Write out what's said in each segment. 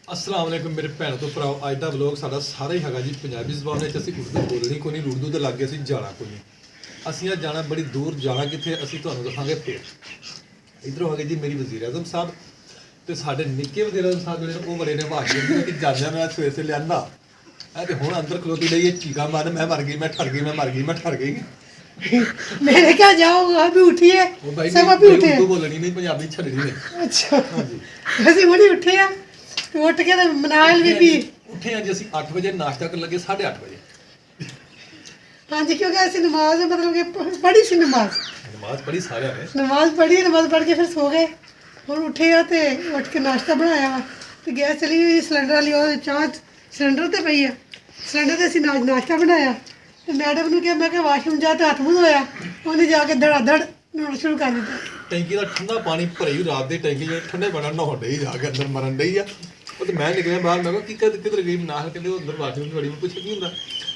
अस्सलाम वालेकुम मेरे भैन तो भराओ। अज का व्लॉग साडा सारा ही हैगा जी पंजाबी ज़बान में। असीं उर्दू बोलनी कोई नहीं, उर्दू के लागे असीं जाना कोई नहीं। असीं अज जाना बड़ी दूर, जाना कित्थे असीं तुहानूं दसांगे फिर। इधरों आ गए जी मेरी वज़ीर आज़म साहब ते साडे निक्के वज़ीर आज़म साहब जिहड़े वो बड़े ने भाषण कि जाना मैं सवेरे से लिआंदा ते हुण अंदर खलोती रही चीका मार, मैं मर गई, मैं ठर गई, मैं मर गई, मैं ठर गई। मैंने क्या जाऊंगा अभी उठी है वो भाई सब अभी उठे उर्दू बोलनी नहीं, पंजाबी छड़नी नहीं। अच्छा हाँ जी, ਅਸੀਂ ਹੁਣੇ ਉੱਠੇ ਆ ਉੱਠ ਕੇ ਤੇ ਮਨਾਲ ਵੀ ਪੀ उठे हैं जी असीं 8 बजे, नाश्ता कर लगे 8:30 बजे। ਹਾਂਜੀ ਕਿਉਂਕਿ ਅਸੀਂ ਨਮਾਜ਼ ਮਤਲਬ ਕਿ ਪੜ੍ਹੀ ਸੀ ਨਮਾਜ਼ नमाज पढ़ी सारे ने। ਨਮਾਜ਼ ਪੜ੍ਹ ਕੇ ਫਿਰ ਸੋ ਗਏ। ਹੁਣ ਉੱਠੇ ਆ ਤੇ ਉੱਠ ਕੇ ਨਾਸ਼ਤਾ ਬਣਾਇਆ ਵਾ ਤੇ ਗੈਸ ਚਲੀ ਗਈ ਸਿਲੰਡਰ ਵਾਲੀ, ਉਹ ਚਾਹ ਸਿਲੰਡਰ ਤੇ ਪਈ ਆ। ਸਿਲੰਡਰ ਤੇ ਅਸੀਂ ਨਾਸ਼ਤਾ ਬਣਾਇਆ ਤੇ ਮੈਡਮ ਨੂੰ ਕਿਹਾ, ਮੈਂ ਕਿਹਾ ਵਾਸ਼ਰੂਮ ਜਾ ਤੇ ਹੱਥ ਮੂੰਹ ਧੋਇਆ। ਉਹਨੇ ਜਾ ਕੇ ਧੜਾ ਧੜ ਨਹਾਉਣਾ ਸ਼ੁਰੂ ਕਰ ਦਿੱਤਾ। टैंकी का ठंडा पानी भरी रात की टैंकी ठंडे पानी नहाउण डई जाके अंदर मरन डई आ। ਉਹ ਤੇ ਮੈਂ ਨਿਕਲਿਆ ਬਾਹਰ, ਮੈਂ ਕਿਹਾ ਕਿੱਧਰ ਗਈ ਨਾਲ, ਕਹਿੰਦੇ ਉਹ ਅੰਦਰ ਬਾਥਰੂਮ ਦੀ ਬੜੀ। ਮੈਂ ਪੁੱਛਿਆ ਕੀ ਹੁੰਦਾ,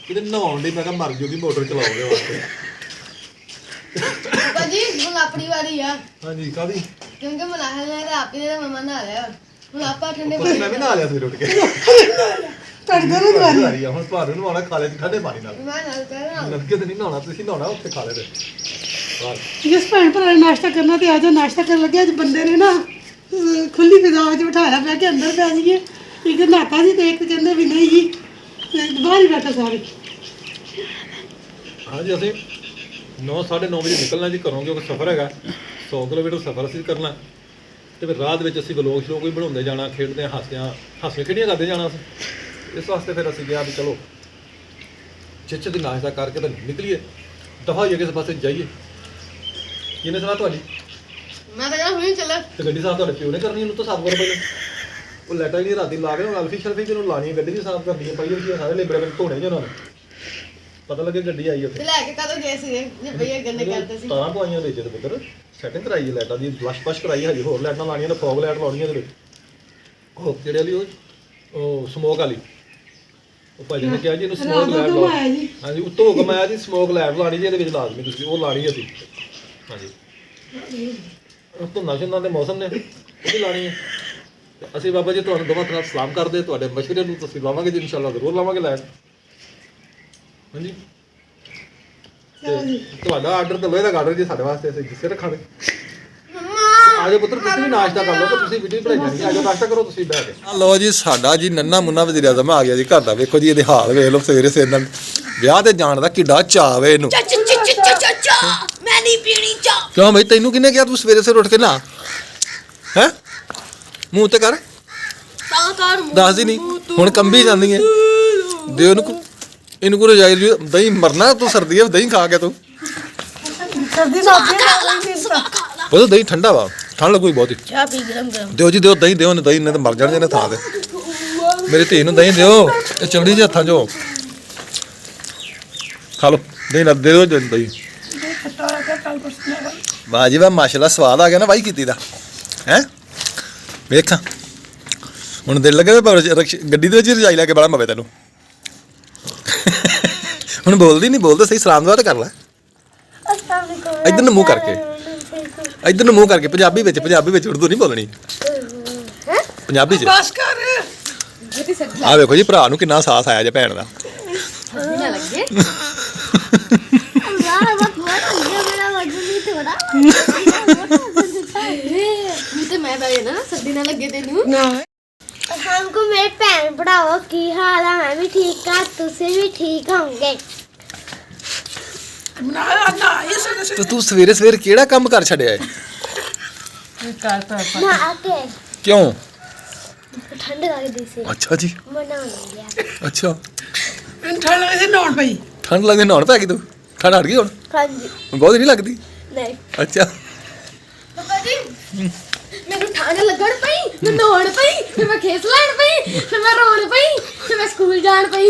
ਕਿਤੇ ਨਹਾਉਣ ਲਈ। ਮੈਂ ਕਿਹਾ ਮਰ ਜੂਗੀ ਮੋਟਰ ਚਲਾਉਣ ਦੇ ਵਾਸਤੇ। ਭਾਜੀ ਹੁਣ ਆਪਣੀ ਵਾਰੀ ਆ, ਹਾਂਜੀ ਕਾਹਦੀ? ਕਿਉਂਕਿ ਮਨਾਹਲ ਨੇ ਤਾਂ ਆਪੀ ਦੇ ਮਮਾ ਨਾਲ ਆਇਆ। ਹੁਣ ਆਪਾਂ ਠੰਡੇ ਪਰ ਮੈਂ ਵੀ ਨਹਾ ਲਿਆ ਸਵੇਰ ਉੱਠ ਕੇ। ਤੁਹਾਡੇ ਦੋਨੋਂ ਦੁਆਰੀ ਵਾਰੀ ਆ ਹੁਣ ਤੁਹਾਨੂੰ ਨਹਾਉਣਾ ਖਾ ਲੈ ਠੰਡੇ ਪਾਣੀ ਨਾਲ। ਮੈਂ ਨਾਲ ਕਰਾਂ ਨਲਕੇ ਤੇ ਨਹੀਂ ਨਹਾਉਣਾ, ਤੁਸੀਂ ਨਹਾਉਣਾ ਉੱਥੇ ਖਾ ਲੈ ਤੇ ਜਿਸ ਭੈਣ ਭਰਾ ਨੇ ਨਾਸ਼ਤਾ ਕਰਨਾ ਤੇ ਆਜਾ ਨਾਸ਼ਤਾ ਕਰਨ ਲੱਗਿਆ। ਅੱਜ ਬੰਦੇ ਨੇ ਨਾ ਖੁੱਲੀ ਫਿਜ਼ਾ ਵਿੱਚ ਬਿਠਾਇਆ, ਮੈਂ ਕਿ ਅੰਦਰ ਪੈ ਜਾਈਏ। ਇੱਕ ਨਹਾਤਾ ਸੀ ਤੇ ਇੱਕ ਕਹਿੰਦੇ ਵੀ ਨਹੀਂ ਜੀ ਤੇ ਬਾਹਰ ਹੀ ਬੈਠਾ ਸਾਰੇ। ਹਾਂਜੀ ਅਸੀਂ 9:30 ਵਜੇ ਨਿਕਲਣਾ ਜੀ ਘਰੋਂ, ਕਿਉਂਕਿ ਸਫ਼ਰ ਹੈਗਾ 100 ਕਿਲੋਮੀਟਰ ਸਫ਼ਰ ਅਸੀਂ ਕਰਨਾ। ਤੇ ਫਿਰ ਰਾਤ ਵਿੱਚ ਅਸੀਂ ਵਲੋਗ ਸ਼ਲੋਗ ਵੀ ਬਣਾਉਂਦੇ ਜਾਣਾ, ਖੇਡਦੇ ਹਾਸੇ ਖੇਡੀਆਂ ਕਰਦੇ ਜਾਣਾ ਅਸੀਂ। ਇਸ ਵਾਸਤੇ ਫਿਰ ਅਸੀਂ ਕਿਹਾ ਵੀ ਚਲੋ ਛੇਤੀ ਨਾਸ਼ਤਾ ਕਰਕੇ ਤਾਂ ਨਿਕਲੀਏ, ਦਫਾ ਹੋਈਏ ਕਿਸੇ ਪਾਸੇ ਜਾਈਏ। ਕਿਹਨੇ ਸਲਾਹ ਤੁਹਾਡੀ? ਮੈਂ ਤਾਂ ਕਹਿੰਦਾ ਹੁਣੇ ਚੱਲ। ਤੇ ਗੱਡੀ ਸਾਫ਼ ਤੁਹਾਡੇ ਪਿਓ ਨੇ ਕਰਨੀ, ਉਹਨੂੰ ਤਾਂ ਸਾਫ਼ ਕਰੋ ਪਹਿਲਾਂ। ਉਹ ਲੈਟਾਂ ਹੀ ਨਹੀਂ ਰਾਤੀ ਲਾ ਕੇ ਅਲਫੀ ਸ਼ਲਫੀ ਜਿਹਨੂੰ ਲਾਣੀ ਹੈ, ਗੱਡੀ ਵੀ ਸਾਫ਼ ਕਰਨੀ ਹੈ, ਪਾਈ ਹੋਈ ਸਾਰੇ ਲੇਬਰ ਵਿੱਚ ਧੋਣੇ ਜੀ ਉਹਨਾਂ ਨੇ, ਪਤਾ ਲੱਗੇ ਗੱਡੀ ਆਈ ਉੱਥੇ। ਤੇ ਲੈ ਕੇ ਕਦੋਂ ਗਏ ਸੀਗੇ ਜੇ ਭਈਆ ਗੰਨੇ ਕਰਦੇ ਸੀ? ਤਾਰਾਂ ਪਵਾਈਆਂ ਵਿੱਚ ਤੇ ਪੁੱਤਰ ਸੈਟਿੰਗ ਕਰਾਈ ਹੈ ਲਾਈਟਾਂ ਦੀ, ਫਲਸ਼ ਕਰਾਈ ਹਜੇ ਹੋਰ ਲਾਈਟਾਂ ਲਾਣੀਆਂ ਨੇ, ਫੌਗ ਲਾਈਟ ਲਾਉਣੀਆਂ ਇਹਦੇ ਵਿੱਚ। ਉਹ ਜਿਹੜੇ ਵਾਲੀ ਉਹ ਸਮੋਕ ਵਾਲੀ, ਉਹ ਭਾਜੀ ਨੇ ਕਿਹਾ ਜੀ ਇਹਨੂੰ ਸਮੋਕ ਲਾਈਟ ਲਾਓ। ਹਾਂਜੀ ਉੱਤੋਂ ਹੁਕਮ ਆਇਆ ਜੀ ਸਮੋਕ ਲਾਈਟ ਲਾਣੀ ਜੀ ਇਹਦੇ ਵਿੱਚ ਲਾਜ਼ਮੀ, ਤੁਸੀਂ ਉਹ ਲਾਣੀ ਅਸੀਂ। ਹਾਂਜੀ ਉਹ ਧੁੰਦਾਂ ਸ਼ੁੰਦਾਂ ਦੇ ਮੌਸਮ ਨੇ, ਉਹ ਵੀ ਲਾਣੀ ਹੈ। ਤੇ ਅਸੀਂ ਬਾਬਾ ਜੀ ਤੁਹਾਨੂੰ ਦੋਵਾਂ ਤਰ੍ਹਾਂ ਸਲਾਮ ਕਰਦੇ, ਤੁਹਾਡੇ ਮਸ਼ਵਰੇ ਨੂੰ ਤੁਸੀਂ ਲਾਵਾਂਗੇ ਜੀ, ਇਨਸ਼ਾਅੱਲਾ ਜ਼ਰੂਰ ਲਾਵਾਂਗੇ ਲਾਈਟ। ਹਾਂਜੀ ਤੇ ਤੁਹਾਡਾ ਆਰਡਰ ਤਾਂ ਲੋਹੇ ਦਾ ਆਰਡਰ ਜੀ ਸਾਡੇ ਵਾਸਤੇ, ਅਸੀਂ ਜਿੱਥੇ ਰੱਖਾਂਗੇ। ਆਜੋ ਪੁੱਤਰ ਤੁਸੀਂ ਵੀ ਨਾਸ਼ਤਾ ਕਰ ਲਓ, ਤੇ ਤੁਸੀਂ ਵੀਡੀਓ ਬਣਾਈ ਜਾਣੀ। ਆਜੋ ਨਾਸ਼ਤਾ ਕਰੋ ਤੁਸੀਂ ਬਹਿ ਕੇ। ਲਓ ਜੀ ਸਾਡਾ ਜੀ ਨੰਨਾ ਮੁੰਨਾ ਵਜ਼ੀਰ ਆਜ਼ਮ ਆ ਗਿਆ ਜੀ ਘਰ ਦਾ। ਵੇਖੋ ਜੀ ਇਹਦੇ ਹਾਲ ਵੇਖ ਲਓ, ਸਵੇਰੇ ਸਵੇਰ ਨਾਲ ਵਿਆਹ ਤੇ ਜਾਣ ਦਾ ਕਿੱਡਾ ਚਾਅ ਵੇ ਇਹਨੂੰ। ਮੈਂ ਨਹੀਂ ਪੀਣੀ ਚਾਹ। ਕਿਉਂ ਬਈ ਤੈਨੂੰ ਕਿਹਨੇ ਕਿਹਾ ਤੂੰ ਸਵੇਰੇ ਸਵੇਰ ਉੱਠ ਕੇ ਨਾ ਹੈ? ਮੂੰਹ ਤੇ ਕਰ, ਤਾਂ ਕਰ ਦੱਸਦੀ ਨਹੀਂ ਹੁਣ ਕੰਬੀ ਜਾਂਦੀ ਹੈ। ਦੇ ਉਹਨੂੰ ਇਹਨੂੰ ਕੋ ਰਜਾਈ ਦਹੀਂ ਮਰਨਾ ਤੂੰ, ਸਰਦੀ ਹੈ ਦਹੀਂ ਖਾ ਕੇ ਤੂੰ। ਸਰਦੀ ਨਾਲ ਉਹ ਦਹੀਂ ਠੰਡਾ ਵਾ, ਠੰਡ ਲੱਗੂਗੀ ਬਹੁਤੀ। ਚਾਹ ਪੀ ਗਰਮ ਗਰਮ। ਦਿਓ ਜੀ ਦਿਓ ਦਹੀਂ ਦਿਓ, ਨੇ ਦਹੀਂ ਨੇ ਤਾਂ ਮਰ ਜਾਣਗੇ ਨੇ ਥਾਂ ਤੇ। ਮੇਰੀ ਧੀ ਨੂੰ ਦਹੀਂ ਦਿਓ, ਇਹ ਚੌੜੀ ਜਿਹੇ ਹੱਥਾਂ 'ਚੋਂ ਖਾ ਲਓ ਦਹੀਂ ਨਾਲ ਦੇ ਦਿਓ ਦਹੀਂ। ਵਾਹ ਜੀ ਵਾਹ, ਮਾਸ਼ਾਅੱਲਾ ਸਵਾਦ ਆ ਗਿਆ ਨਾ ਵਾਹੀ ਕੀਤੀ ਦਾ ਹੈ। ਵੇਖਾਂ ਹੁਣ ਦਿਲ ਲੱਗੇ ਗੱਡੀ ਦੇ ਵਿੱਚ ਰਜਾਈ ਲੈ ਕੇ ਬੜਾ ਮਵੇ ਤੈਨੂੰ। ਹੁਣ ਬੋਲਦੀ ਨਹੀਂ, ਬੋਲਦਾ ਸਹੀ, ਸਲਾਮ ਦੁਆ ਤਾਂ ਕਰ ਲੈ। ਇੱਧਰ ਨੂੰ ਮੂੰਹ ਕਰਕੇ, ਇੱਧਰ ਨੂੰ ਮੂੰਹ ਕਰਕੇ, ਪੰਜਾਬੀ ਵਿੱਚ ਉਰਦੂ ਨਹੀਂ ਬੋਲਣੀ, ਪੰਜਾਬੀ 'ਚ। ਬਸ ਕਰ ਆ ਵੇਖੋ ਜੀ ਭਰਾ ਨੂੰ ਕਿੰਨਾ ਸਾਥ ਆਇਆ ਜੇ ਭੈਣ ਦਾ। ਸਰਦੀ ਨਾ ਲੱਗੇ। ਤੇ ਮੈਂ ਤਾਂ ਇਹ ਨਾ ਸਰਦੀ ਨਾ ਲੱਗੇ ਤੈਨੂੰ। हमको मेरे भैन भराओ की हाल है? मैं भी ठीक हाँ, तुसे भी ठीक होंगे। ਤੇ ਤੂੰ ਸਵੇਰੇ ਸਵੇਰ ਕਿਹੜਾ ਕੰਮ ਕਰ ਛੱਡਿਆ ਏ? नहा के ਕਿਉਂ? ठंड लगती सी, ਅੱਛਾ ਜੀ, मना नहीं गया। ਅੱਛਾ ਮੈਨੂੰ ਠੰਡ ਲੱਗਦੀ ਸੀ ਨਹਾਉਣ ਪਈ। ਠੰਡ ਲੱਗਦੀ ਨਹਾਉਣ ਪੈ ਗਈ ਤੂੰ? ਠੰਡ ਹਟ ਗਈ ਹੁਣ? हाँ जी ਹੁਣ ਬਹੁਤ ਨਹੀਂ ਲੱਗਦੀ? नहीं ਅੱਛਾ ਪਾਪਾ ਜੀ ਮੈਨੂੰ ਠੰਡ ਲੱਗਣ ਪਈ, ਮੈਂ ਨਹਾਉਣ ਪਈ, ਫਿਰ ਮੈਂ ਖੇਸ ਲੈਣ ਪਈ, ਫਿਰ ਮੈਂ ਰੋਣ ਪਈ, ਫਿਰ ਮੈਂ ਸਕੂਲ ਜਾਣ ਪਈ।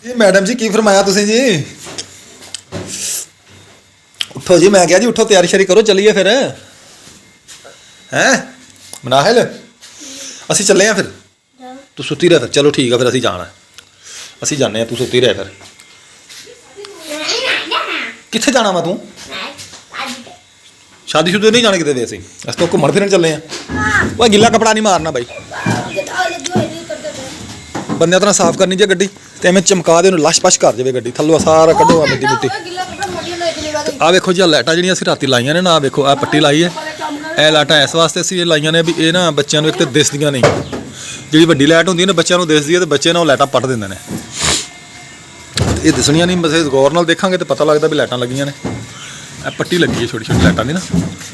ਇਹ ਮੈਡਮ ਜੀ ਕੀ ਫਰਮਾਇਆ ਤੁਸੀਂ ਜੀ? ਉੱਠੋ ਜੀ, ਮੈਂ ਕਿਹਾ ਜੀ ਉੱਠੋ, ਤਿਆਰੀ ਸ਼ਰੀ ਕਰੋ, ਚੱਲੀਏ ਫਿਰ। ਹੈਂ ਮਨਾਹਿਲ ਅਸੀਂ ਚੱਲੇ ਆ ਫਿਰ। ਤੂੰ ਸੁੱਤੀ ਰਹਿ ਫਿਰ। ਚਲੋ ਠੀਕ ਆ ਫਿਰ, ਅਸੀਂ ਜਾਣਾ, ਅਸੀਂ ਜਾਂਦੇ ਆ, ਤੂੰ ਸੁੱਤੀ ਰਹਿ ਫਿਰ। ਕਿੱਥੇ ਜਾਣਾ ਵਾ ਤੂੰ? ਸ਼ਾਦੀ ਸ਼ੁਦੀ ਨਹੀਂ ਜਾਣੇ ਕਿਤੇ ਵੇ ਅਸੀਂ ਤਾਂ ਘੁੰਮਣ ਫਿਰਨ ਚੱਲੇ ਆ। ਓਏ ਗਿੱਲਾ ਕਪੜਾ ਨਹੀਂ ਮਾਰਨਾ ਬਾਈ, ਬੰਦਿਆਂ ਤਰ੍ਹਾਂ ਸਾਫ਼ ਕਰਨੀ ਜੇ ਗੱਡੀ ਤੇ ਐਵੇਂ ਚਮਕਾ ਦੇ ਉਹਨੂੰ ਲਸ਼-ਪਸ਼ ਕਰ ਜਾਵੇ ਗੱਡੀ ਥੱਲੋਂ ਸਾਰਾ ਕੱਢੋ ਆ ਮਿੱਟੀ ਮੁੱਟੀ। ਆ ਵੇਖੋ ਜੀ ਲਾਈਟਾਂ ਜਿਹੜੀਆਂ ਅਸੀਂ ਰਾਤੀ ਲਾਈਆਂ ਨੇ ਨਾ, ਵੇਖੋ ਆ ਪੱਟੀ ਲਾਈ ਹੈ। ਇਹ ਲਾਈਟਾਂ ਇਸ ਵਾਸਤੇ ਅਸੀਂ ਇਹ ਲਾਈਆਂ ਨੇ ਵੀ ਇਹ ਨਾ ਬੱਚਿਆਂ ਨੂੰ ਇੱਕ ਤੇ ਦਿਸਦੀਆਂ ਨਹੀਂ। ਜਿਹੜੀ ਵੱਡੀ ਲਾਈਟ ਹੁੰਦੀ ਹੈ ਨਾ ਬੱਚਿਆਂ ਨੂੰ ਦਿਸਦੀ ਹੈ ਤੇ ਬੱਚੇ ਨਾ ਉਹ ਲਾਈਟਾਂ ਪੱਟ ਦਿੰਦੇ ਨੇ। ਇਹ ਦਿਸਣੀਆਂ ਨਹੀਂ, ਬਸ ਗੌਰ ਨਾਲ ਦੇਖਾਂਗੇ ਤੇ ਪਤਾ ਲੱਗਦਾ ਵੀ ਲਾਈਟਾਂ ਲੱਗੀਆਂ ਨੇ। ਇਹ ਪੱਟੀ ਲੱਗੀ ਹੈ ਛੋਟੀ ਛੋਟੀ ਲਾਈਟਾਂ ਦੀ ਨਾ,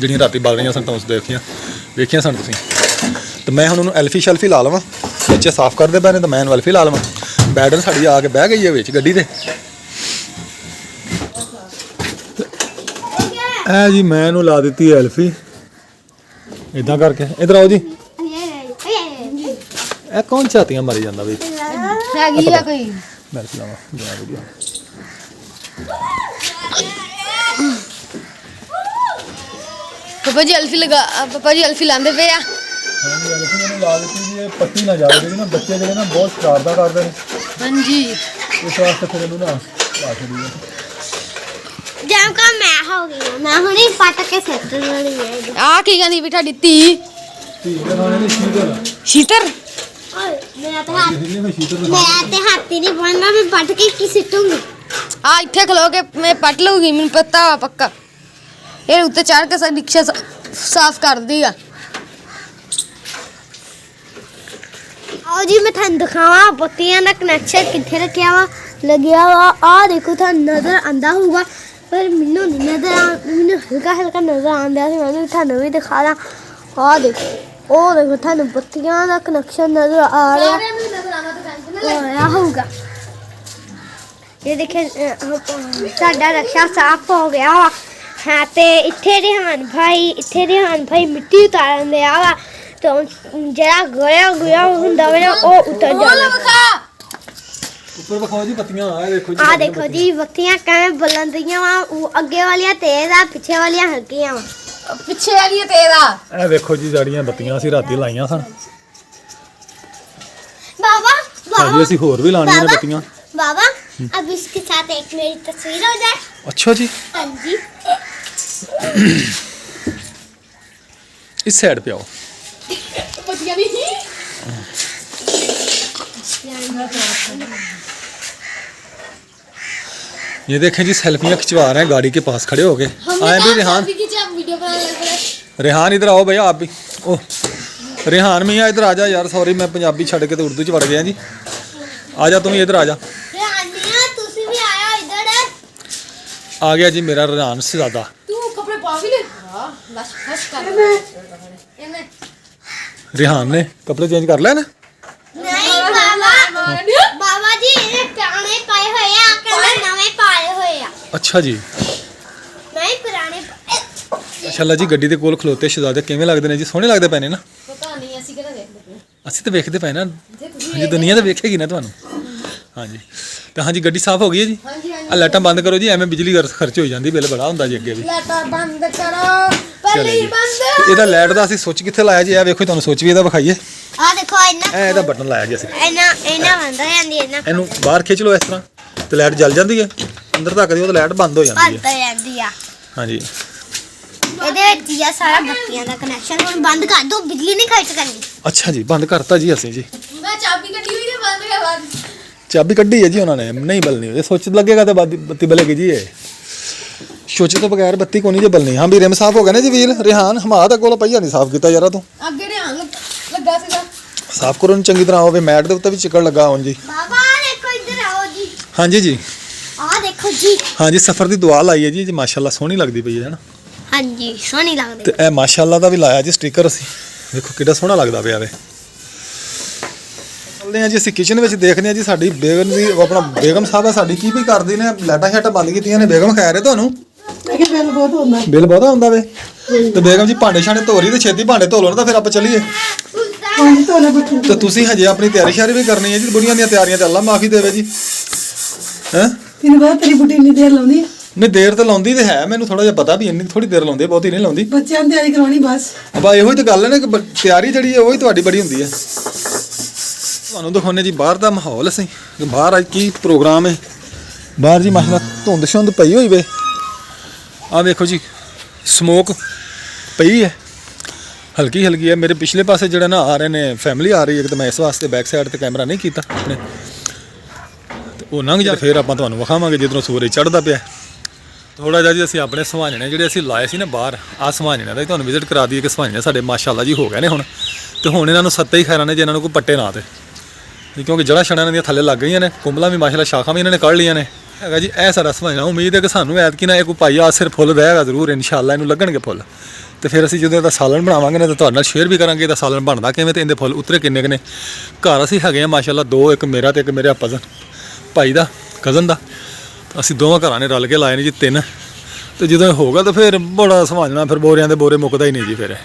ਜਿਹੜੀਆਂ ਰਾਤੀ ਬਲ ਰਹੀਆਂ ਸਨ ਤਾਂ ਉਸ ਵੇਖੀਆਂ ਸਨ ਤੁਸੀਂ। ਤੇ ਮੈਂ ਹੁਣ ਉਹਨੂੰ ਐਲਫੀ ਸ਼ੈਲਫੀ ਲਾ ਲਵਾਂ, ਬੱਚੇ ਸਾਫ਼ ਕਰਦੇ ਪਏ ਨੇ ਤਾਂ ਮੈਂ ਇਹਨੂੰ ਐਲਫੀ ਲਾ ਲਵਾਂ। ਬੈਡਨ ਸਾਡੀ ਆ ਕੇ ਬਹਿ ਗਈ ਹੈ ਵਿੱਚ ਗੱਡੀ ਦੇ। ਇਹ ਜੀ ਮੈਂ ਇਹਨੂੰ ਲਾ ਦਿੱਤੀ ਐਲਫੀ ਇਦਾਂ ਕਰਕੇ। ਇਧਰ ਆਓ ਜੀ, ਇਹ ਕੌਣ ਚਾਤੀਆਂ ਮਾਰੀ ਜਾਂਦਾ ਬਈ? ਹੈਗੀ ਆ ਕੋਈ ਮੈਂ ਲਾਵਾਂ ਬਣਾ ਵੀਡੀਓ। ਪਾਪਾ ਜੀ ਅਲਫੀ ਲਗਾ, ਪਾਪਾ ਜੀ ਅਲਫੀ ਲਾਉਂਦੇ ਪਏ ਆ। ਹਾਂਜੀ ਐਲਫੀ ਇਹਨੂੰ ਲਾ ਦਿੱਤੀ ਜੀ, ਇਹ ਪੱਟੀ ਨਾ ਜਾਵੇ ਕਿਉਂਕਿ ਨਾ ਬੱਚੇ ਜਿਹੜੇ ਨਾ ਬਹੁਤ ਸ਼ਰਾਰਤਾਂ ਕਰਦੇ ਨੇ, ਹਾਂਜੀ ਇਸ ਵਾਸਤੇ ਫਿਰ ਇਹਨੂੰ ਨਾ ਲਾ ਛੱਡੀ ਹੈ। ਜਮ ਕਾ ਮੈਂ ਹੋ ਗਈ ਹਾਂ। ਮੈਂ ਹੁਣੇ ਪੱਟ ਕੇ ਸੱਟਣ ਵਾਲੀ ਹੈ। ਆ ਕੀ ਕਹਿੰਦੀ ਵੀ ਤੁਹਾਡੀ ਧੀ ਧੀ ਦੇ ਨਾਮ ਨੇ ਸ਼ੀਤਲ। ਸ਼ੀਤਰ ਓਏ ਮੇਰਾ ਤਾਂ ਹੱਥ, ਹਿੱਲੀ ਮੈਂ ਸ਼ੀਤਲ ਦਾ ਮੈਂ ਤੇ ਹੱਥੀ ਨਹੀਂ ਬਣਨਾ। ਮੈਂ ਪੱਟ ਕੇ ਕੀ ਸਿੱਟੂੰਗੀ? ਆ ਇੱਥੇ ਖਲੋ ਕੇ ਮੈਂ ਪੱਟ ਲਊਗੀ, ਮੈਨੂੰ ਪਤਾ ਵਾ ਪੱਕਾ। ਇਹ ਉੱਤੇ ਚੜ ਕੇ ਸਾਡੀ ਰਿਕਸ਼ਾ ਸਾਫ਼ ਕਰਦੀ ਆ। ਆਓ ਜੀ ਮੈਂ ਤੁਹਾਨੂੰ ਦਿਖਾਵਾਂ ਬੱਤੀਆਂ ਦਾ ਕਨੈਕਸ਼ਨ ਕਿੱਥੇ ਰੱਖਿਆ ਵਾ, ਲੱਗਿਆ ਵਾ। ਆ ਦੇਖੋ ਤੁਹਾਨੂੰ ਨਜ਼ਰ ਆਂਦਾ ਹੋਊਗਾ ਪਰ ਮੈਨੂੰ ਨਹੀਂ ਨਜ਼ਰ ਮੈਨੂੰ ਹਲਕਾ ਹਲਕਾ ਨਜ਼ਰ ਆਂਦਾ ਸੀ। ਮੈਂ ਤੁਹਾਨੂੰ ਵੀ ਦਿਖਾ ਦਾਂ। ਆ ਦੇਖੋ, ਉਹ ਦੇਖੋ ਤੁਹਾਨੂੰ ਬੱਤੀਆਂ ਦਾ ਕਨੈਕਸ਼ਨ ਨਜ਼ਰ ਆ ਰਿਹਾ ਹੋਊਗਾ। ਇਹ ਦੇਖੇ ਸਾਡਾ ਰਕਸ਼ਾ ਸਾਫ਼ ਹੋ ਗਿਆ ਵਾ। ਹਾਂ ਤੇ ਇੱਥੇ ਰਿਹਾਨ ਭਾਈ ਮਿੱਟੀ ਉਤਾਰਨ ਦੇ ਆ ਵਾ। ਤੇ ਜਿਹੜਾ ਗੋਇਆ ਹੁੰਦਾ ਵਾ ਨਾ ਉਹ ਉਤਰ ਜਾਂਦਾ। ਉੱਪਰ ਵਿਖਾਓ ਜੀ ਬੱਤੀਆਂ। ਆ ਦੇਖੋ ਜੀ, ਆ ਦੇਖੋ ਜੀ ਬੱਤੀਆਂ ਕਿਵੇਂ ਬਲੰਦੀਆਂ ਵਾ। ਉਹ ਅੱਗੇ ਵਾਲੀਆਂ ਤੇਜ਼ ਆ, ਪਿੱਛੇ ਵਾਲੀਆਂ ਹਲਕੀਆਂ ਵਾ। ਪਿੱਛੇ ਵਾਲੀ ਤੇਰਾ ਇਹ ਵੇਖੋ ਜੀ ਜਿਹੜੀਆਂ ਬੱਤੀਆਂ ਅਸੀਂ ਰਾਤੀ ਲਾਈਆਂ ਸਨ। बाबा ਹਾਂਜੀ ਅਸੀਂ ਹੋਰ ਵੀ ਲਾਣੀਆਂ ਨੇ ਬੱਤੀਆਂ। बाबा अब इसके साथ एक मेरी तस्वीर हो जाए। ਅੱਛਾ ਜੀ, हाँ जी इस साइड पे आओ। ये देखें जी सेल्फियां खिंचवा रहे हैं गाड़ी के पास खड़े हो गए। आए भी रेहान, रेहान इधर आओ भैया आप भी। ओह रेहान मियाँ इधर आ जा यार, सॉरी मैं पंजाबी छड़ के तो उर्दू च वड़ गया जी। आ जा तुम इधर आ जा। आ गया जी मेरा रेहान शहजादा। रेहान ने कपड़े चेंज कर लेना। नहीं बाबा, बाबा जी ये पुराने पाए हुए हैं, आके नवे पाए हुए हैं। अच्छा जी, नहीं पुराने माशाल्लाह जी ਗੱਡੀ ਦੇ ਕੋਲ ਖਲੋਤੇ ਸ਼ਹਜ਼ਾਦੇ ਕਿਵੇਂ ਲੱਗਦੇ ਨੇ ਜੀ? ਸੋਹਣੇ ਲੱਗਦੇ ਪਏ ਨੇ ਨਾ। ਪਤਾ ਨਹੀਂ ਅਸੀਂ ਕਿਹੜਾ ਦੇਖਦੇ ਪਏ। ਅਸੀਂ ਤਾਂ ਵੇਖਦੇ ਪਏ ਨਾ, ਹਾਂਜੀ ਦੁਨੀਆ ਤਾਂ ਵੇਖੇਗੀ ਨਾ ਤੁਹਾਨੂੰ। ਹਾਂਜੀ ਤਾਂ ਹਾਂਜੀ ਗੱਡੀ ਸਾਫ਼ ਹੋ ਗਈ ਹੈ ਜੀ। ਆ ਲਾਈਟਾਂ ਬੰਦ ਕਰੋ ਜੀ, ਐਵੇਂ ਬਿਜਲੀ ਖਰਚ ਹੋ ਜਾਂਦੀ, ਬਿੱਲ ਬੜਾ ਹੁੰਦਾ ਜੀ ਅੱਗੇ ਵੀ। ਲਾਈਟਾਂ ਬੰਦ ਕਰੋ, ਪਹਿਲੀ ਬੰਦ। ਇਹਦਾ ਲਾਈਟ ਦਾ ਅਸੀਂ ਸੁੱਚ ਕਿੱਥੇ ਲਾਇਆ ਜੀ? ਇਹ ਵੇਖੋ ਤੁਹਾਨੂੰ ਸੁੱਚ ਵੀ ਇਹਦਾ ਵਿਖਾਈਏ। आ देखो इन्ना ਇਹਦਾ ਬਟਨ ਲਾਇਆ ਜੀ ਅਸੀਂ। इन्ना बंद हो जाती है ना, ਇਹਨੂੰ ਬਾਹਰ ਖਿੱਚ ਲਓ ਇਸ ਤਰ੍ਹਾਂ ਤੇ ਲਾਈਟ ਜਲ ਜਾਂਦੀ ਹੈ। ਅੰਦਰ ਤੱਕ ਦੀ ਉਹ ਲਾਈਟ ਬੰਦ ਹੋ ਜਾਂਦੀ बंद ਹੈ। हो जाती है। ਹਾਂਜੀ ਇਹਦੇ ਵਿੱਚ ਹੀ ਆ ਸਾਰਾ ਬੱਤੀਆਂ ਦਾ ਕਨੈਕਸ਼ਨ। ਹੁਣ ਬੰਦ ਕਰ ਦੋ, ਬਿਜਲੀ ਨਹੀਂ ਖਰਚ ਕਰਨੀ। ਅੱਛਾ ਜੀ, ਬੰਦ ਕਰਤਾ ਜੀ ਅਸੀਂ ਜੀ। ਮੈਂ ਚਾਬੀ ਕੱਢੀ ਹੋਈ ਹੈ, ਬੰਦ ਕਰ ਬਾਅਦ। ਚਾਬੀ ਕੱਢੀ ਹੈ ਜੀ ਉਹਨਾਂ ਨੇ, ਨਹੀਂ ਬਲਣੀ। ਇਹ ਸੁੱਚ ਲੱਗੇਗਾ ਤਾਂ ਬੱਤੀ ਬਲੇਗੀ ਜੀ। ਇਹ ਸੁੱਚ ਤੋਂ ਬਗੈਰ ਬੱਤੀ ਕੋਈ ਨਹੀਂ ਜੇ ਬਲਣੀ। ਹਾਂ ਵੀ ਰਿਮ ਸਾਫ਼ ਹੋ ਗਿਆ ਨਾ ਜੀ ਵੀਰ। ਰਿਹਾਨ ਹਮਾਦ ਕੋਲ ਪਈਆ ਨਹੀਂ ਸਾਫ਼ ਕੀਤਾ ਯਾਰਾ ਤੂੰ। ਅੱਗੇ ਰਿਹਾਨ ਲੱਗਾ ਸੀਗਾ। ਸਾਫ਼ ਕਰੋ ਨੂੰ ਚੰਗੀ ਤਰ੍ਹਾਂ ਹੋਵੇ। ਮੈਟ ਦੇ ਉੱਤੇ ਵੀ ਚਿੱਕੜ ਲੱਗਾ ਹੋਣ ਜੀ। ਬਾਬਾ ਦੇਖੋ ਇੱਧਰ ਆਓ ਜੀ। ਹਾਂਜੀ ਜੀ, ਆ ਦੇਖੋ ਜੀ। ਹਾਂਜੀ ਸਫ਼ਰ ਦੀ ਦੁਆ ਲਾਈ ਹੈ ਜੀ। ਮਾਸ਼ਾਅੱਲਾ ਸੋਹਣੀ ਲੱਗਦੀ ਪਈ ਹੈ ਨਾ। ਹਾਂਜੀ ਸੋਹਣੀ ਲੱਗਦੀ। ਤੇ ਇਹ ਮਾਸ਼ਾਅੱਲਾ ਦਾ ਵੀ ਲਾਇਆ ਜੀ ਸਟicker ਅਸੀਂ। ਦੇਖੋ ਕਿੱਡਾ ਸੋਹਣਾ ਲੱਗਦਾ ਪਿਆ ਵੇ। ਚੱਲਦੇ ਹਾਂ ਜੀ ਅਸੀਂ ਕਿਚਨ ਵਿੱਚ, ਦੇਖਦੇ ਹਾਂ ਜੀ ਸਾਡੀ ਬੇਗਮ ਦੀ ਆਪਣਾ ਬੇਗਮ ਸਾਹਿਬ ਆ ਸਾਡੀ ਕੀ ਵੀ ਕਰਦੀ ਨੇ। ਲਾਈਟਾਂ ਸ਼ਾਟਾਂ ਬੰਦ ਕੀਤੀਆਂ ਨੇ। ਬੇਗਮ ਖੈਰ ਹੈ ਤੁਹਾਨੂੰ? ਮੈਂ ਕਿਹਾ ਬਿੱਲ ਬਹੁਤ ਹੁੰਦਾ। ਬਿੱਲ ਬਹੁਤਾ ਹੁੰਦਾ ਵੇ। ਤੇ ਬੇਗਮ ਜੀ ਭਾਂਡੇ ਛਾਣੇ ਧੋ ਰਹੀ ਤੇ ਛੇਤੀ ਭਾਂਡੇ ਧੋ ਲਓ ਨਾ, ਤਾਂ ਫਿਰ ਆਪਾਂ ਚੱਲੀਏ। ਹਾਂਜੀ ਧੋਲੇ ਬੱਚੇ। ਤੇ ਤੁਸੀਂ ਹਜੇ ਆਪਣੀ ਤਿਆਰੀ ਸ਼ਿਆਰੀ ਵੀ ਕਰਨੀ ਹੈ ਜੀ। ਬੁੜੀਆਂ ਦੀਆਂ ਤਿਆਰੀਆਂ ਤੇ ਅੱਲਾ ਮਾਫੀ ਦੇਵੇ ਜੀ। ਹੈਂ ਤੈਨੂੰ ਬਾਅਦ ਤੇਰੀ ਬੁੱਢੀ ਇੰਨੀ ਦੇਰ ਲਾਉਂਦੀ ਆ। ਨਹੀਂ ਦੇਰ ਤਾਂ ਲਾਉਂਦੀ ਤੇ ਹੈ, ਮੈਨੂੰ ਥੋੜਾ ਜਿਹਾ ਪਤਾ ਵੀ ਇੰਨੀ ਥੋੜੀ ਦੇਰ ਲਾਉਂਦੀ ਹੈ, ਬਹੁਤੀ ਨਹੀਂ ਲਾਉਂਦੀ। ਬੱਚਿਆਂ ਦੀ ਤਿਆਰੀ ਕਰਾਉਣੀ ਬਸ। ਬਾ ਇਹੋ ਹੀ ਤਾਂ ਗੱਲ ਹੈ ਨਾ ਕਿ ਤਿਆਰੀ ਜਿਹੜੀ ਹੈ ਉਹੀ ਤੁਹਾਡੀ ਬੜੀ ਹੁੰਦੀ ਹੈ। ਤੁਹਾਨੂੰ ਦਿਖਾਉਂਦੇ ਜੀ ਬਾਹਰ ਦਾ ਮਾਹੌਲ ਅਸੀਂ। ਬਾਹਰ ਅੱਜ ਕੀ ਪ੍ਰੋਗਰਾਮ ਹੈ ਬਾਹਰ ਜੀ। ਮਾਸ਼ਾਅੱਲਾ ਧੁੰਦ ਸ਼ੁੰਦ ਪਈ ਹੋਈ ਵੇ। ਆਹ ਵੇਖੋ ਜੀ ਸਮੋਕ ਪਈ ਹੈ, ਹਲਕੀ ਹਲਕੀ ਹੈ। ਮੇਰੇ ਪਿਛਲੇ ਪਾਸੇ ਜਿਹੜਾ ਨਾ ਆ ਰਹੇ ਨੇ ਫੈਮਿਲੀ ਆ ਰਹੀ ਹੈ, ਕਿ ਮੈਂ ਇਸ ਵਾਸਤੇ ਬੈਕ ਸਾਈਡ ਤੇ ਕੈਮਰਾ ਨਹੀਂ ਕੀਤਾ ਆਪਣੇ, ਤੇ ਉਹ ਲੰਘ ਜਾ ਫਿਰ ਆਪਾਂ ਤੁਹਾਨੂੰ ਵਿਖਾਵਾਂਗੇ ਜਿੱਧਰੋਂ ਸੂਰਜ ਚੜ੍ਹਦਾ ਪਿਆ। ਥੋੜਾ ਜਿਹਾ ਜੀ ਅਸੀਂ ਆਪਣੇ ਸਵਾਂਜਣੇ ਜਿਹੜੇ ਅਸੀਂ ਲਾਏ ਸੀ ਨਾ ਬਾਹਰ, ਆਹ ਸਵਾਂਜਣੇ ਦਾ ਤੁਹਾਨੂੰ ਵਿਜ਼ਿਟ ਕਰਾ ਦਈਏ ਕਿ ਸਵਾਂਜਣੇ ਸਾਡੇ ਮਾਸ਼ਾਅੱਲਾ ਜੀ ਹੋ ਗਏ ਨੇ ਹੁਣ। ਤੇ ਹੁਣ ਇਹਨਾਂ ਨੂੰ ਸੱਤੇ ਹੀ ਖੈਰਾਂ ਨੇ ਜੇ ਇਹਨਾਂ ਨੂੰ ਕੋਈ ਪੱਟੇ ਨਾ ਤੇ, ਕਿਉਂਕਿ ਜੜ੍ਹਾਂ ਛੜਾਂ ਇਹਨਾਂ ਦੀਆਂ ਥੱਲੇ ਲੱਗ ਗਈਆਂ ਨੇ, ਕੁੰਬਲਾਂ ਵੀ ਮਾਸ਼ਾਅੱਲਾ ਸ਼ਾਖਾਂ ਵੀ ਇਹਨਾਂ ਨੇ ਕੱਢ ਲਈਆਂ ਨੇ। ਹੈਗਾ ਜੀ ਇਹ ਸਾਡਾ ਸਵਾਂਜਣਾ। ਉਮੀਦ ਹੈ ਕਿ ਸਾਨੂੰ ਐਤਕੀ ਨਾ ਇਹ ਕੋਈ ਭਾਈ ਆ ਸਿਰ ਫੁੱਲ ਦੇਗਾ ਜ਼ਰੂਰ, ਇਨਸ਼ਾਅੱਲਾ ਇਹਨੂੰ ਲੱਗਣਗੇ ਫੁੱਲ। ਤੇ ਫਿਰ ਅਸੀਂ ਜਦੋਂ ਇਹਦਾ ਸਾਲਣ ਬਣਾਵਾਂਗੇ ਨਾ ਤਾਂ ਤੁਹਾਡੇ ਨਾਲ ਸ਼ੇਅਰ ਵੀ ਕਰਾਂਗੇ ਇਹਦਾ ਸਾਲਣ ਬਣਦਾ ਕਿਵੇਂ ਤੇ ਇਹਦੇ ਫੁੱਲ ਉਤਰੇ ਕਿੰਨੇ ਕੁ ਨੇ। ਘਰ ਅਸੀਂ ਹੈਗੇ ਆ ਮਾਸ਼ਾਅੱਲਾ 2, ਇੱਕ ਮੇਰਾ ਤੇ ਇੱਕ ਮੇਰੇ ਭਾਈ ਦਾ ਕਜ਼ਨ ਦਾ, ਅਸੀਂ ਦੋਵਾਂ ਘਰਾਂ ਨੇ ਰਲ ਕੇ ਲਾਏ ਨੇ ਜੀ 3। ਤੇ ਜਦੋਂ ਹੋਗਾ ਤਾਂ ਫਿਰ ਬੜਾ ਸਮਾਝਣਾ, ਫਿਰ ਬੋਰਿਆਂ ਦੇ ਬੋਰੇ ਮੁੱਕਦਾ ਹੀ ਨਹੀਂ ਜੀ। ਫਿਰ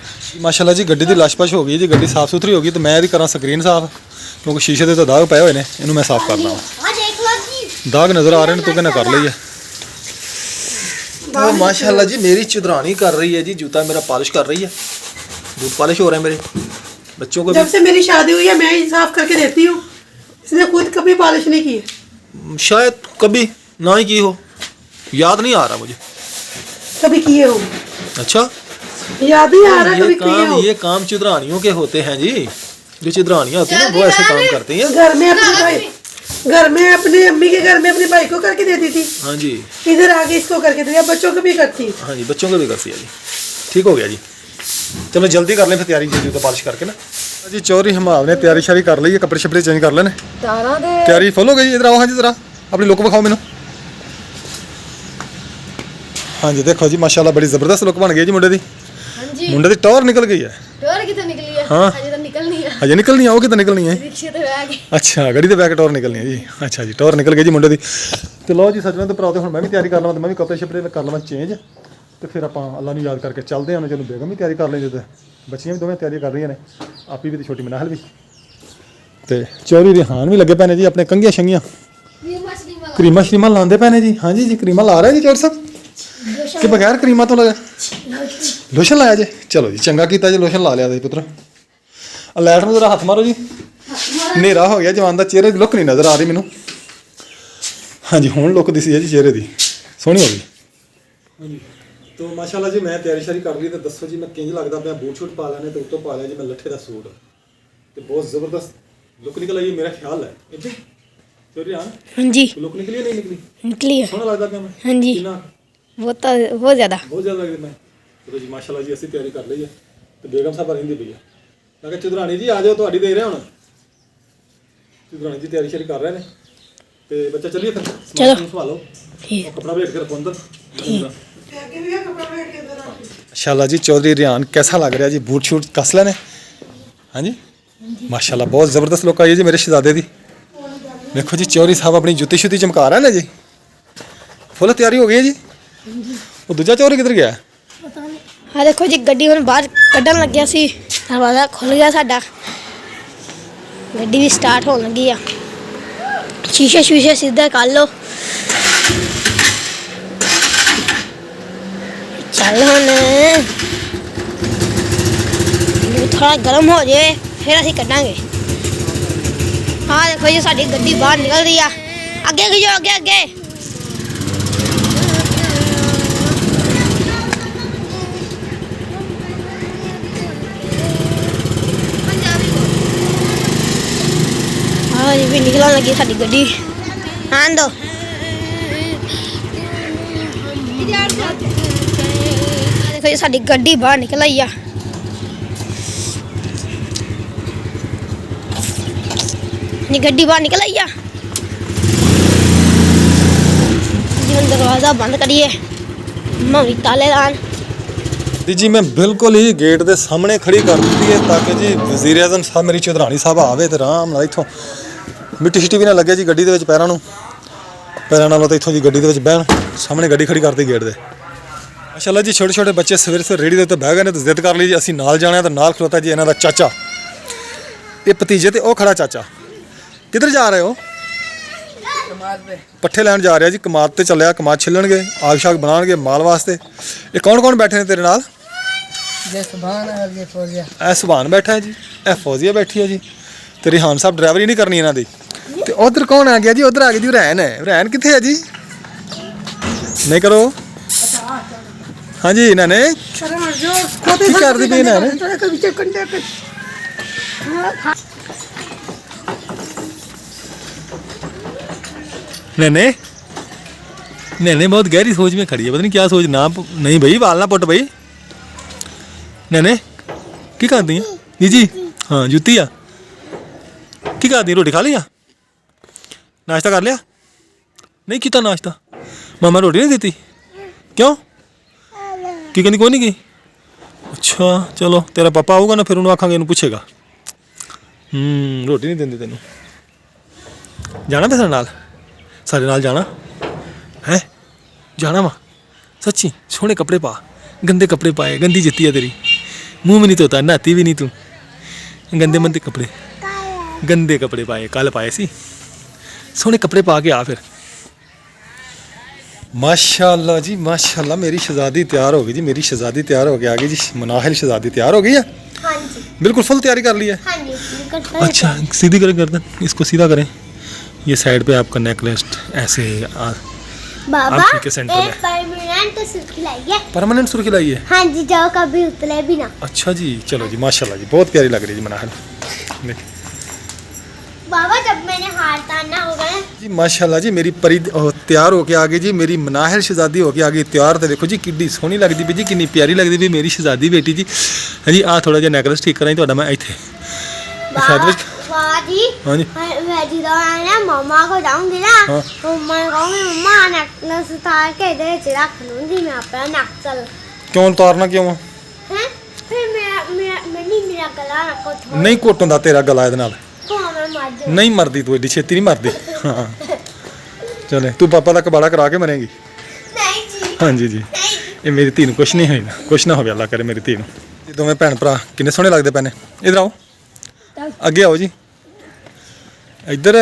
ਮਾਸ਼ਾਅੱਲਾ ਜੀ ਗੱਡੀ ਦੀ ਲਸ਼ਪਸ਼ ਹੋ ਗਈ ਜੀ, ਗੱਡੀ ਸਾਫ਼ ਸੁਥਰੀ ਹੋ ਗਈ। ਤੇ ਮੈਂ ਇਹਦੀ ਕਰਾਂ ਸਕਰੀਨ ਸਾਫ਼, ਕਿਉਂਕਿ ਸ਼ੀਸ਼ੇ ਦੇ ਤਾਂ ਦਾਗ ਪਏ ਹੋਏ ਨੇ, ਇਹਨੂੰ ਮੈਂ ਸਾਫ਼ ਕਰਦਾ ਹਾਂ। ਆ ਦੇਖ ਲਓ ਜੀ, ਦਾਗ ਨਜ਼ਰ ਆ ਰਹੇ ਨੇ, ਤੂੰ ਕਹਿੰਦਾ ਕਰ ਲਈ ਹੈ। ਉਹ माशाल्लाह जी मेरी चुदरानी कर रही है जी, जूता मेरा पॉलिश कर रही है, बूट पॉलिश हो रहे हैं मेरे बच्चों को। जब से मेरी शादी हुई है मैं ही साफ करके देती हूँ, इसने खुद कभी पॉलिश नहीं की है। शायद कभी ना ही की हो, याद नहीं आ रहा मुझे। कभी किए हो? अच्छा, याद नहीं आ रहा कभी किए हो? ये काम चुदरानियों के होते हैं जी, जो चुदरानियाँ होती हैं ना वो ऐसे काम करती हैं। घर में अपने अम्मी के घर में अपने भाई को करके देती थी। हाँ जी, इधर आगे इसको करके देती, बच्चों को भी करती। हाँ जी, बच्चों को भी करती है जी। ठीक हो गया जी, चलो जल्दी कर लें फिर तैयारी जूता पॉलिश करके ना जी। चौधरी हमाल ने तैयारी शारी कर ली है, कपड़े शपड़े चेंज कर लेने, तैयारी फुल हो गई। इधर आओ, हाँ जी जरा अपनी लुक विखाओ मैनू। हाँ जी देखो जी माशाल्लाह बड़ी ज़बरदस्त लुक बन गई जी मुंडे दी। मुंडे दी टौर निकल गई है। टोर कितने निकली है? हाँ अजे तो निकलनी है। अजे निकलनी है, वो कितना निकलनी है? रिक्शे ते बैग। अच्छा गड़ी ते बैक टौर निकलनी है जी। अच्छा जी टौर निकल गई जी मुंडे दी। तो लो जी सजनों ते भराओ, हुण मैं भी तैयारी कर लवां, मैं भी कपड़े शपड़े कर लवां चेंज, तो फिर आपां अल्लाह नूं याद करके चलदे हां। चलो बेगम भी तैयारी कर लेंदे, ते बच्चियां भी दोवें तैयारी कर रही ने, आपी भी ते छोटी मनाहल भी, ते चौधरी रिहान भी लगे पैने जी अपने कंघियां शंघियां क्रीमा श्रीमा लांदे पैने जी। हाँ जी जी क्रीमा ला रहे जी चौधरी साहब कि बगैर क्रीमा तो लगा लोशन लाया जी। चलो जी चंगा कीता जी, लोशन ला लिया जी पुत्र। लाइट में जरा हथ मारो जी, हनेरा हो गया, जवान का चेहरे की लुक नहीं नज़र आ रही मैनू। हाँ जी हुण लुक दिसी है जी चेहरे की, सोहनी हो गई। हाँ जी तो माशाल्लाह जी मैं तैयारी शारी कर ली, तो दसो जी मैं किंज लगता मैं बूट शूट पा लैने, तो उत्तों पा लिया जी मैं लट्ठे का सूट, तो बहुत ज़बरदस्त लुक निकल आई मेरा ख्याल है। हाँ जी लुक निकली है नहीं निकली? निकली है। सोहना लगता मैं? हाँ जी कितना? बहुत ज़्यादा लग मैं। चलो जी माशाल्लाह जी असी तैयारी कर ली है, तो बेगम साहब रही पई है। मैं कहा चुदरानी जी आ जाओ, तुहाडी दे रहे हुण। चुदरानी जी तैयारी शारी कर रहे हैं, तो बच्चा चलिए फिर चलो। संभालो, ठीक कपड़ा भेज के रखो अंदर। माशाल्लाह जी चौधरी रिहान कैसा लग रहा है जी, बूट शूट कस लेने? हाँ जी माशाल्लाह बहुत ज़बरदस्त लुक आई है जी मेरे शहजादे दी। देखो जी चौधरी साहब अपनी जुत्ती शुत्ती चमका रहे हैं ना जी, फुल तैयारी हो गई है जी। वो दूजा चौधरी किधर गया? हाँ देखो जी गड्डी हम बाहर कड्ढन लग्या सी, दरवाज़ा खुल गया साडा, गड्डी भी स्टार्ट होने लगी आ। शीशे शीशे सीधे कर लो, चल हुण थोड़ा गर्म हो जाए फिर असीं कड्डांगे। हाँ देखो जी साडी गड्डी बाहर निकल रही है, अगे की जाओ, अगे अगे। हाँ जी भी निकलने लगी साडी गड्डी, आन दो। देखो जी साडी गड्डी बाहर निकल आई है। गड्डी बाहर निकल आई है जी, हम दरवाज़ा बंद करिए, मम्मी तालेदान जी मैं बिल्कुल ही गेट के सामने खड़ी कर दी है, ताकि जी वज़ीर आज़म साहब मेरी चौधरानी साहब आवे तो आराम नाल इत्थों मिट्टी शिट्टी भी ना लगे जी गड्डी दे विच पैरां नालों, तो इत्थों जी गड्डी दे विच बहन सामने गड्डी खड़ी करती गेट दे। माशाल्लाह जी छोटे छोटे बच्चे सवेरे सवेरे रेहड़ी दे उत्ते बह गए ने, तो जिद कर ली जी असीं नाल जाना, तो नाल खलोता जी इन्हां दा चाचा, ये भतीजे ते ओह खड़ा चाचा। किधर जा रहे हो? पट्ठे लैन जा रहे जी, कमाद ते चलिया, कमाद छिलणगे, आग शाग बनाणगे माल वास्ते। ये कौन कौन बैठे ने तेरे नाल? ए सुभान बैठा है जी, ए फौजिया बैठी है जी, ते रिहान साहब ड्राइवरी नहीं करनी इन्हां दी। ते उधर कौन आ गया जी? उधर आ गई जी रैन है। रैन कित्थे है जी? नहीं करो। हाँ जी नैने शर्म हट जाओ खोते की कर दी पई नैने थोड़े के पीछे कंडे पे नैने नैने बहुत गहरी सोच में खड़ी है, पता नहीं क्या सोच ना। नहीं भाई वाल ना पुट भाई। नैने की करदी है जी जी? हाँ जुत्ती आ की करदी? रोटी खा लिया, नाश्ता कर लिया? नहीं किया नाश्ता? मामा रोटी नहीं देती क्यों? की कहती कोई नहीं गई? अच्छा चलो तेरा पापा आऊगा ना फिर उन्होंने आखांगे इन्हू पूछेगा। रोटी नहीं देंदी तेनू। जाना फिर साढ़े नाल जाना है? जाना वा सच्ची? सोहने कपड़े पा, गंदे कपड़े पाए, गंदी जुत्ती है तेरी, मुंह में नहीं धोता, नहाती भी नहीं तू, गंदे मंदे कपड़े, गंदे कपड़े पाए, कल पाए सी, सोहने कपड़े पा के आ फिर। माशाल्लाह जी माशाल्लाह, मेरी शहजादी तैयार हो गई जी, मेरी शहजादी तैयार हो के आ गई जी। मनाहिल शहजादी तैयार हो गई है? हाँ जी बिल्कुल फुल तैयारी कर ली है। हाँ जी बिल्कुल। अच्छा सीधी करें गर्दन, इसको सीधा करें, ये साइड पे आपका नेकलेस ऐसे बाबा आँखी के सेंटर में। एक परमानेंट सुर्खी लाई है। परमानेंट सुर्खी लाई है? हाँ जी जाओ कभी उतले भी ना। अच्छा जी चलो जी माशाल्लाह जी, बहुत प्यारी लग रही है जी मनाहिल बाबा जब मैंने हार ताना होगा ना जी। माशाल्लाह जी मेरी परी तैयार होके आ गई जी, मेरी मनाहिल शहजादी होके आ गई तैयार। तो देखो जी किड्डी सोहनी लगदी पई जी, किन्नी प्यारी लगदी पई मेरी शहजादी बेटी जी। हाँ जी आ थोड़ा जिहा नेकलेस ठीक कराई तुहाडा मैं इत्थे शायद विच। वाह जी हाँ जी मैं जिदा ना मम्मा को जाऊंगी ना हाँ। मम्मा को कहूंगी मम्मा नेकलेस उतार के इधर से रख लूंगी मैं अपना नक्सल क्यों उतारना क्यों आ? हैं फिर मेरा गला रखो थोड़ा नहीं घुट हुंदा तेरा गला इहदे नाल, मैं मर जाऊं। नहीं मरदी तू एडी छेती नहीं मरदी। हाँ चले तू पापा दा कबाड़ा करा के मरेंगी। नहीं जी हाँ जी जी नहीं ये मेरी धी नूं कुछ नहीं होइना, कुछ ना होवे अल्लाह करे मेरी धी नूं। ये दोवें भैन भरा किन्ने सोहणे लगदे पए ने। इधर आओ अगे आओ जी इधर।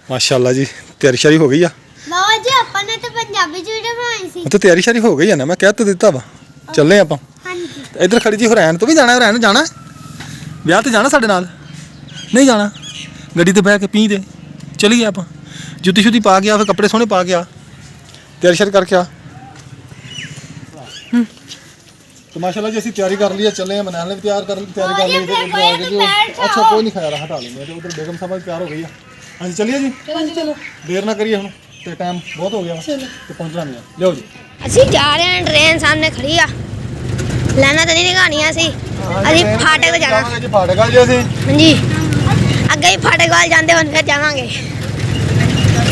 माशाल्लाह जी तैयारी शारी हो गई आ? बाबा जी अपन ने तो पंजाबी वीडियो बनाई सी। तो तैयारी शारी हो गई है ना, मैं कह तो दिता वा ਚੱਲੇ ਆਪਾਂ। हाँ जी इधर खड़ी जी हुरैन तो भी जाना, हुरैन जाना ਵਿਆਹ ਤੇ ਜਾਣਾ ਸਾਡੇ ਨਾਲ? ਨਹੀਂ ਜਾਣਾ? ਗੱਡੀ ਤੇ ਬਹਿ ਕੇ ਪੀ ਦੇ ਚਲੀਏ ਆਪਾਂ, ਜੁੱਤੀ ਸ਼ੁੱਤੀ ਪਾ ਕੇ ਆ, ਫਿਰ ਕੱਪੜੇ ਸੋਹਣੇ ਪਾ ਕੇ ਆ, ਤਿਆਰੀ ਸ਼ਰ ਕਰਕੇ ਆ। तो माशाल्लाह जी ਅਸੀਂ ਤਿਆਰੀ ਕਰ ਲਈ ਹੈ, ਚੱਲੇ ਆ। ਮਨਾਲ ਨੇ ਵੀ ਤਿਆਰੀ ਕਰ ਲਈ ਜੀ। अच्छा कोई नहीं खाया हटा लेंगे। तो उधर बेगम साहब तैयार हो गई है। हाँ जी चलिए जी चलो देर ना करिए हम तो टाइम बहुत हो गया तो पहुंचना नहीं है। लियो जी ਅਸੀਂ ਜਾ ਰਹੇ ਹਾਂ ਟ੍ਰੇਨ ਸਾਹਮਣੇ ਖੜੀ ਆ, ਲਾਣਾ ਤਾਂ ਨਹੀਂ ਨਿਗਾਣੀਆਂ ਸੀ। ਅਸੀਂ ਫਾਟਕ ਤੇ ਜਾਣਾ। ਜੀ ਫਾਟਕ ਆ ਜੀ ਅਸੀਂ। ਹਾਂਜੀ ਅੱਗੇ ਹੀ ਫਾਟਕ ਵੱਲ ਜਾਂਦੇ ਹੁਣ ਫਿਰ ਜਾਵਾਂਗੇ।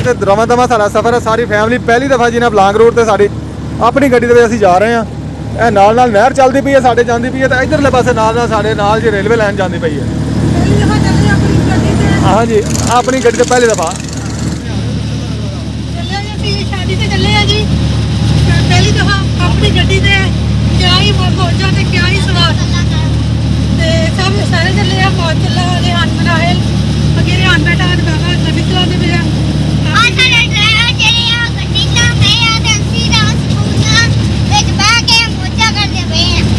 ਤੇ ਦਰਵਾਂ ਦਮਾ ਸਾਡਾ ਸਫ਼ਰ ਹੈ, ਸਾਰੀ ਫੈਮਿਲੀ ਪਹਿਲੀ ਦਫਾ ਜੀ ਨਾ ਬਲਾਂਗ ਰੋਡ ਤੇ ਸਾਡੀ ਆਪਣੀ ਗੱਡੀ ਦੇ ਵਿੱਚ ਅਸੀਂ ਜਾ ਰਹੇ ਹਾਂ। ਇਹ ਨਾਲ ਨਾਲ ਨਹਿਰ ਚੱਲਦੀ ਪਈ ਹੈ ਸਾਡੇ, ਜਾਂਦੀ ਪਈ ਹੈ, ਤੇ ਇਧਰਲੇ ਪਾਸੇ ਨਾਲ ਨਾਲ ਸਾਡੇ ਨਾਲ ਜੀ ਰੇਲਵੇ ਲਾਈਨ ਜਾਂਦੀ ਪਈ ਹੈ। पहली दफा चल रही अपनी गड्डी से ਹਾਂ ਜੀ ਆਪਣੀ ਗੱਡੀ ਤੇ ਪਹਿਲੀ ਦਫਾ ਚੱਲੇ ਆ ਜੀ ਸ਼ਾਦੀ ਤੇ ਚੱਲੇ ਆ ਜੀ ਪਹਿਲੀ ਦਫਾ ਆਪਣੀ ਗੱਡੀ ਤੇ ਕਿਆ ਹੀ ਮੌਜਾਂ ਤੇ ਕਿਆ ਹੀ ਸਵਾਦ ਤੇ ਸਭ ਸਾਰੇ ਚੱਲੇ ਆ ਮੌਜ ਚੱਲਾ ਵਾਲੇ ਹਨ ਮਨਾਇਲ ਅੱਗੇ ਰਿਹਾਨ ਬੈਠਾ ਹਨ ਬਾਬਾ ਗੱਡੀ ਚਲਾਉਂਦੇ ਪਏ ਆ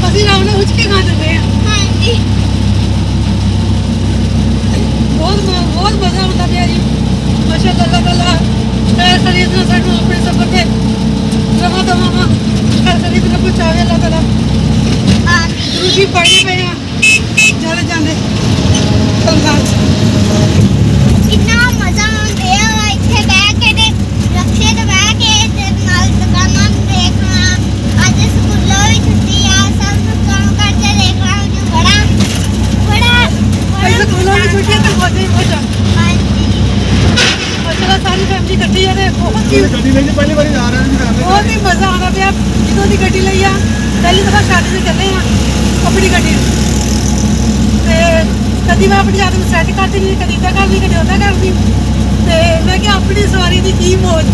ਅਸੀਂ ਰਾਮ ਨਾਲ ਉੱਚ ਕੇ ਖਾਂਦੇ ਪਏ ਆ ਬਹੁਤ ਮਜ਼ਾ ਆਉਂਦਾ ਪਿਆ ਜੀ ਮਾਸ਼ਾਅੱਲਾ ਅੱਲਾਹ ਤਾਲਾ ਖਰੀਦ ਨਾ ਸਾਨੂੰ ਆਪਣੇ ਸਫਰ ਤੇ ਰਵਾ ਦਵਾਵਾਂ ਖਰੀਦ ਨਾ ਪਹੁੰਚਾਵੇ ਅੱਲਾਹ ਤਾਲਾ ਰੂਜੀ ਪੜ੍ਹਦੇ ਪਏ ਆ ਜਾਂਦੇ ਜਾਂਦੇ ਰਮਜ਼ਾਨ ਕਿੰਨਾ ਮਜ਼ਾ ਆਉਂਦਾ ਹੈ ਇੱਥੇ ਬਹਿ ਕੇ ਤੇ ਰਕਸ਼ੇ ਤੇ ਬਹਿ ਕੇ ਤੇ ਨਾਲ ਦੁਕਾਨਾਂ ਨੂੰ ਦੇਖਣਾ। ਅੱਜ ਸਕੂਲੋਂ ਵੀ ਛੁੱਟੀ ਆ, ਸਭ ਨੂੰ ਕੰਮ ਕਰਦੇ ਦੇਖਣਾ ਮੈਨੂੰ ਬੜਾ ਪੈਸੇ ਕੋਲੋਂ ਵੀ ਛੁੱਟੀਆਂ ਤੇ ਮਜ਼ਾ ਹੀ ਮਜ਼ਾ ਹਾਂਜੀ ਮਾਸ਼ਾਅੱਲਾ ਸਾਰੀ ਫੈਮਿਲੀ ਇਕੱਠੀ ਆ ਤੇ ਬਹੁਤ ਹੀ ਗੱਡੀ ਲਈ ਪਹਿਲੀ ਵਾਰੀ ਜਾ ਰਹੇ ਹਾਂ ਜੀ ਫੈਮਿਲੀ। ਬਹੁਤ ਹੀ ਮਜ਼ਾ ਆਉਂਦਾ ਪਿਆ ਜਦੋਂ ਦੀ ਗੱਡੀ ਲਈ ਆ ਪਹਿਲੀ ਦਫਾ ਸ਼ਾਦੀ ਤੇ ਚੱਲੇ ਆ ਆਪਣੀ ਗੱਡੀ ਤੇ ਕਦੀ ਮੈਂ ਆਪਣੀ ਯਾਦ ਨੂੰ ਸੈੱਟ ਕਰਦੀ ਨਹੀਂ, ਕਦੀ ਇੱਦਾਂ ਕਰਦੀ ਕਦੀ ਉੱਦਾਂ ਕਰਦੀ ਤੇ ਮੈਂ ਕਿਹਾ ਆਪਣੀ ਸਵਾਰੀ ਦੀ ਕੀ ਮੌਜ।